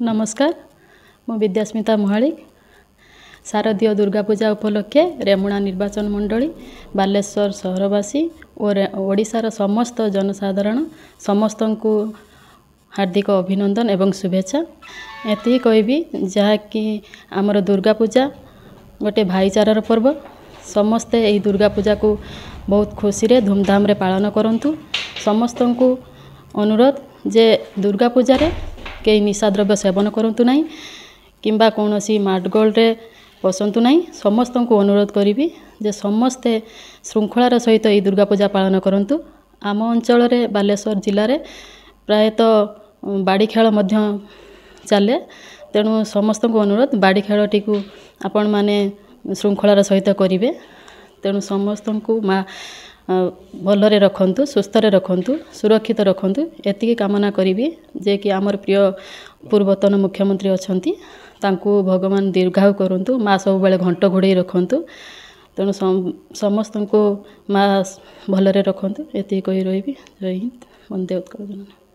नमस्कार मु विद्यास्मिता महालिक शारदीय दुर्गा पूजा उपलक्षे रेमुणा निर्वाचन मंडली बालेश्वर सहरवासी और ओडिशार समस्त जनसाधारण समस्त को हार्दिक अभिनंदन एवं शुभेच्छा। एति कहबी जहाँकि आमर दुर्गा पूजा गोटे भाईचारार पर्व। समस्ते यही दुर्गा पूजा को बहुत खुशी रे धूमधाम रे पालन करंतु। समस्त को अनुरोध जे दुर्गा पूजा रे कई निशा द्रव्य सेवन करंतु नहीं किंबा कौनसी माडगोल रे पसंतु नहीं। समस्त को अनुरोध करी जे समस्ते श्रृंखलार सहित यही दुर्गा पूजा पालन करंतु। आम अंचल रे बालेश्वर जिले में प्रायतः बाड़ी खेल मध्य चले तेणु समस्त को अनुरोध बाड़ी खेलटी को आपण माने श्रृंखलार सहित करेंगे। तेणु समस्त को माँ भलरे रखंतु सुस्थ रे रखंतु सुरक्षित रखंतु एतिकी कामना करी जे कि आमर प्रिय पूर्वतन मुख्यमंत्री अछंती तांकु भगवान दीर्घायु करंतु माँ सब बेले घंट घोड़े रखंतु। तेणु समस्त को माँ भलरे रखंतु एतिकी कही रही। जय हिंद वंदे उत्कल जननी।